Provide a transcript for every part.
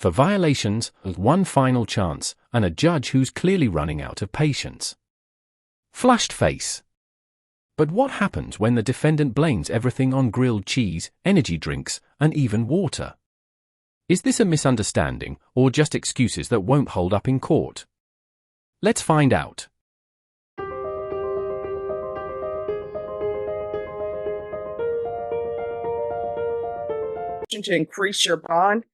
for violations with one final chance and a judge who's clearly running out of patience. Flushed face. But what happens when the defendant blames everything on grilled cheese, energy drinks, and even water? Is this a misunderstanding or just excuses that won't hold up in court? Let's find out. To increase your bond.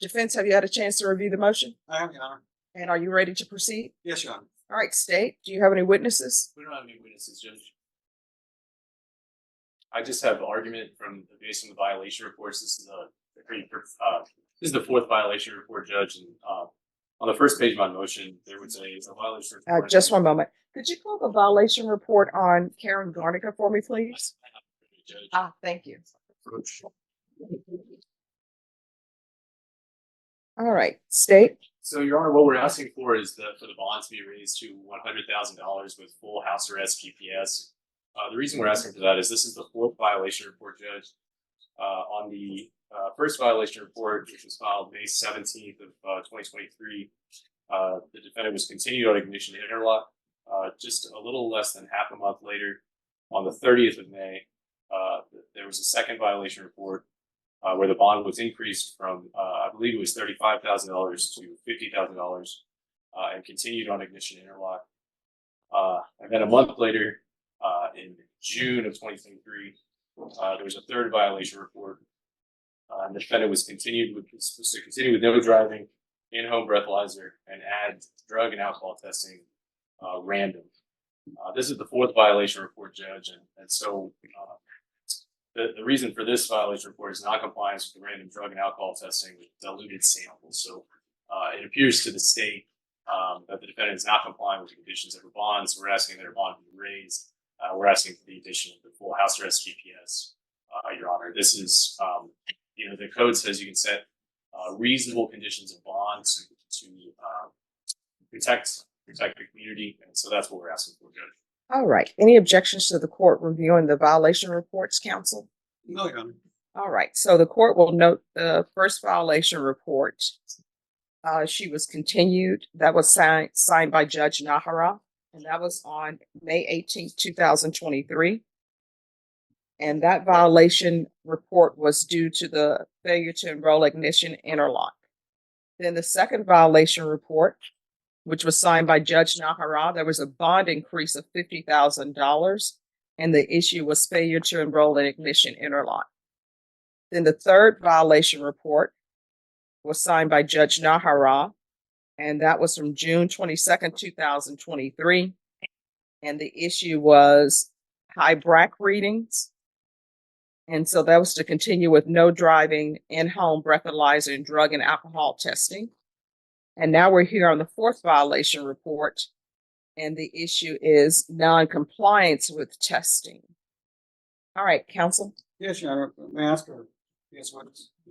Defense, have you had a chance to review the motion? I have, Your Honor. And are you ready to proceed? Yes, Your Honor. All right, State, do you have any witnesses? We don't have any witnesses, Judge. I just have argument based on the violation reports. This is the fourth violation report, Judge. And on the first page of my motion, there was a violation report. Just one moment. Could you call the violation report on Karen Garnica for me, please? Judge. Thank you. All right, State. So, Your Honor, what we're asking for is for the bond to be raised to $100,000 with full house arrest GPS. The reason we're asking for that is this is the fourth violation report, Judge. On the first violation report, which was filed May 17th of 2023, the defendant was continued on ignition interlock. Just a little less than half a month later, on the 30th of May, there was a second violation report where the bond was increased from, I believe it was $35,000 to $50,000 and continued on ignition interlock. And then a month later, in June of 2023, there was a third violation report. The defendant was supposed to continue with no driving, in-home breathalyzer, and add drug and alcohol testing random. This is the fourth violation report, Judge, and so the reason for this violation report is non-compliance with the random drug and alcohol testing with diluted samples. So it appears to the state that the defendant is not complying with the conditions of her bond, so we're asking that her bond be raised. We're asking for the addition of the full house arrest GPS, Your Honor. This is, the code says you can set reasonable conditions of bond to protect the community, and so that's what we're asking for, Judge. All right. Any objections to the court reviewing the violation reports, counsel? No, Your Honor. All right. So the court will note the first violation report. She was continued. That was signed by Judge Nahara, and that was on May 18th, 2023. And that violation report was due to the failure to enroll ignition interlock. Then the second violation report, which was signed by Judge Nahara, there was a bond increase of $50,000, and the issue was failure to enroll in ignition interlock. Then the third violation report was signed by Judge Nahara, and that was from June 22nd, 2023. And the issue was high BRAC readings. And so that was to continue with no driving, in-home breathalyzer, and drug and alcohol testing. And now we're here on the fourth violation report, and the issue is non-compliance with testing. All right, counsel. Yes, Your Honor. May I ask her? Yes, what?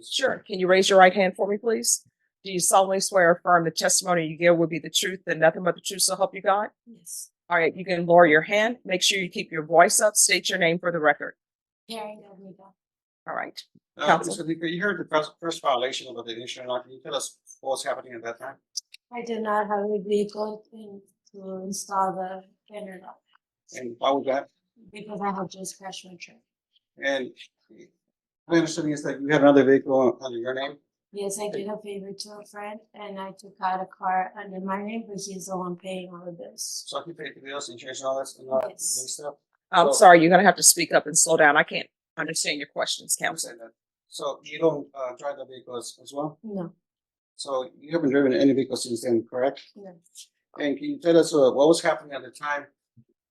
Sure. Can you raise your right hand for me, please? Do you solemnly swear or affirm the testimony you give will be the truth and nothing but the truth, so help you God? Yes. All right, you can lower your hand. Make sure you keep your voice up. State your name for the record. Karen Garnica. All right. Mr. Leaker, you heard the first violation about the ignition interlock. Can you tell us what was happening at that time? I did not have a vehicle to install the interlock And why was that? because I had just crashed my truck. And my understanding is that you had another vehicle under your name? Yes, I did a favor to a friend and I took out a car under my name, but he's the one paying all of this. So he paid the bills, insurance, and all that and all that Yes. stuff? I'm So- sorry, you're going to have to speak up and slow down. I can't understand your questions, I'm counsel. saying that. So you don't drive the vehicle as well? No, So you haven't driven any vehicle since then, correct? no. And can you tell us what was happening at the time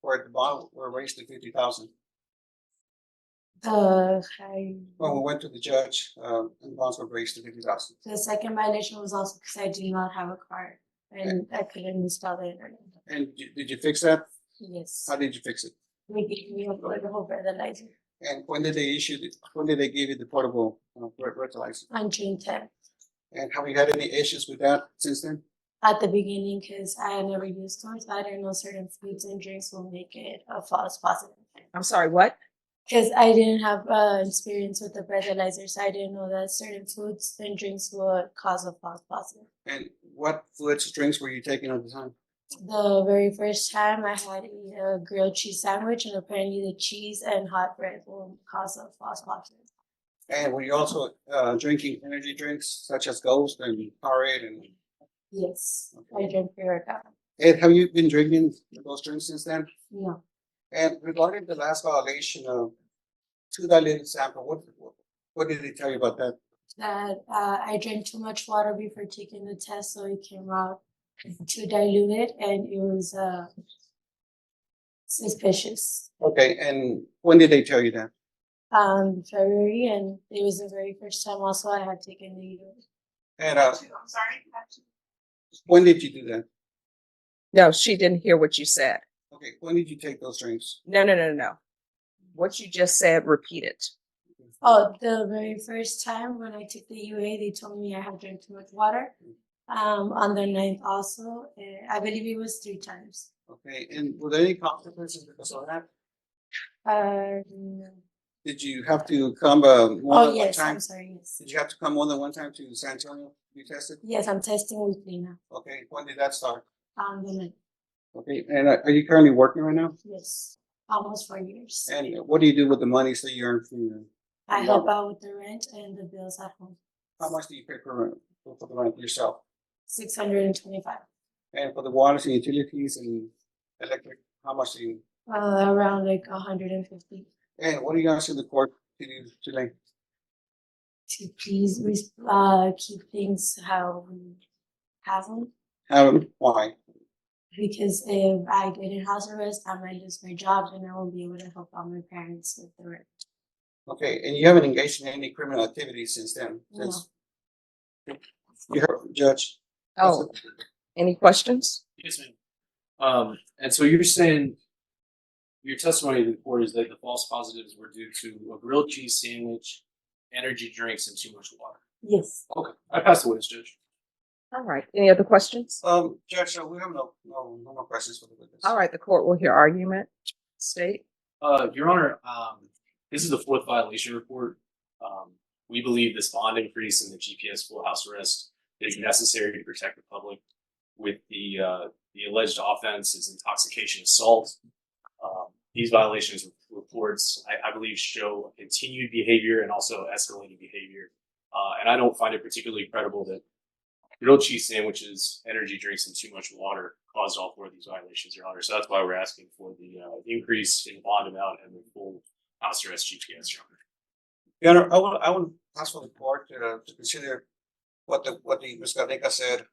where the bond were raised to 50,000? When we went to the judge, and the bonds were raised to 50,000. The second violation was also because I do not have a car and I couldn't install the internet. And did you fix that? Yes, How did you fix it? they gave me a portable fertilizer And when did they when did they give you the portable fertilizer? on June 10th. And have you had any issues with that since then? At the beginning, because I had never used stores, I didn't know certain foods and drinks will make it a false positive. I'm sorry, what? Because I didn't have experience with the breathalyzer, so I didn't know that certain foods and drinks would cause a false positive. And what foods, drinks were you taking at the time? The very first time I had a grilled cheese sandwich, and apparently the cheese and hot bread will cause a false positive. And were you also drinking energy drinks such as Ghost and Powerade and? Yes, Okay. I drink pre-workout. And have you been drinking those drinks since then? No. And regarding the last violation of 2 diluted sample, what did they tell you about that? That I drank too much water before taking the test, so it came out too diluted, and it was suspicious. Okay, and when did they tell you that? February, and it was the very first time also I had taken the urine. And I'm sorry. when did you do that? No, she didn't hear what you said. Okay, when did you take those drinks? No. What you just said, repeat it. Oh, the very first time when I took the UA, they told me I had drank too much water. On the 9th also, I believe it was 3 times. Okay, and were there any consequences because of that? No. Did you have to come more than one Yes, time? I'm sorry, yes. Did you have to come more than one time to San Antonio to be tested? Yes, I'm testing weekly now. Okay, when did that start? The 9th. Okay, and are you currently working right now? Yes, almost 4 years. And what do you do with the money that you earn from your? I help out with the rent and the bills at home. How much do you pay for the rent yourself? $625. And for the waters and utilities and electric, how much do you? Around like 150. And what are you asking the court to do today? To please keep things how we have them. Why? Because if I get in house arrest, I might lose my job, and I won't be able to help out my parents with the rent. Okay, and you haven't engaged in any criminal activity since then? No. You heard from the judge? Oh, any questions? Yes, ma'am. And so you're saying your testimony to the court is that the false positives were due to a grilled cheese sandwich, energy drinks, and too much water. Yes. Okay, I passed the witness, Judge. All right. Any other questions? Judge, we have no more questions for the witness. All right. The court will hear argument. State. Your Honor, this is the 4th violation report. We believe this bond increase in the GPS full house arrest is necessary to protect the public. With the alleged offense is intoxication assault. These violations reports, I believe, show continued behavior and also escalating behavior. And I don't find it particularly credible that grilled cheese sandwiches, energy drinks, and too much water caused all 4 of these violations, Your Honor. So that's why we're asking for the increase in bond amount and the full house arrest GPS, Your Honor. Your Honor, I would ask for the court to consider what the Ms. Garnica said.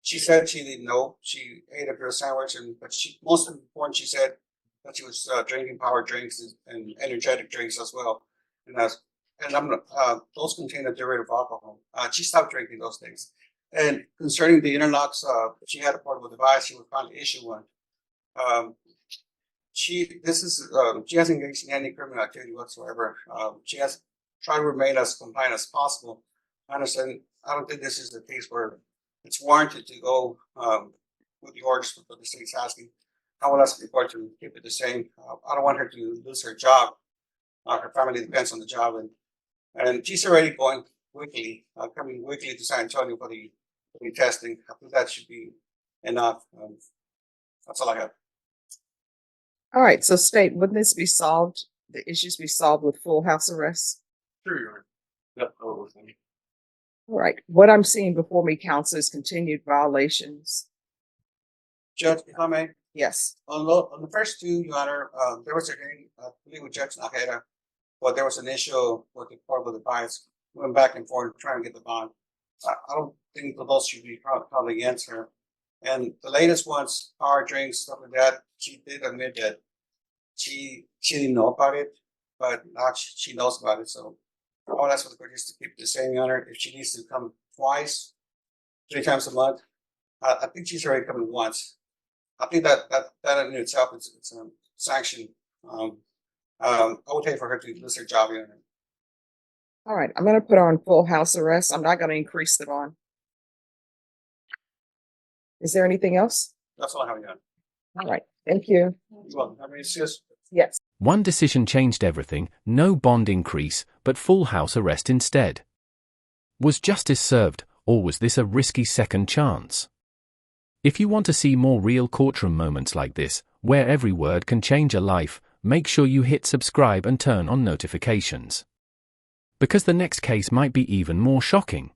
She said she didn't know. She ate a grilled sandwich, but most important, she said that she was drinking power drinks and energetic drinks as well. And those contain a derivative of alcohol. She stopped drinking those things. And concerning the interlocks, she had a portable device. She was trying to issue one. She hasn't engaged in any criminal activity whatsoever. She has tried to remain as compliant as possible. I understand. I don't think this is the case where it's warranted to go with the orders that the state's asking. I will ask the court to keep it the same. I don't want her to lose her job. Her family depends on the job, and she's already going weekly, coming weekly to San Antonio for the testing. I think that should be enough. That's all I have. All right. So, state, wouldn't this be solved? The issues be solved with full house arrest? Sure, Your Honor. Yep, over. Thank you. All right. What I'm seeing before me, counsel, is continued violations. Judge, if I may. Yes. On the first 2, Your Honor, there was a hearing, I believe, with Judge Najera, but there was an issue with the portable device. We went back and forth trying to get the bond. I don't think the laws should be probably against her. And the latest ones, power drinks, stuff like that, she did admit that she didn't know about it, but now she knows about it. So I would ask for the court just to keep it the same, Your Honor. If she needs to come twice, 3 times a month, I think she's already coming once. I think that in itself it's a sanction. I would hate for her to lose her job, Your Honor. All right. I'm going to put her on full house arrest. I'm not going to increase the bond. Is there anything else? That's all I have, Your Honor. All right. Thank you. You're welcome. Have any assist? Yes. One decision changed everything: no bond increase, but full house arrest instead. Was justice served, or was this a risky second chance? If you want to see more real courtroom moments like this, where every word can change a life, make sure you hit subscribe and turn on notifications. Because the next case might be even more shocking.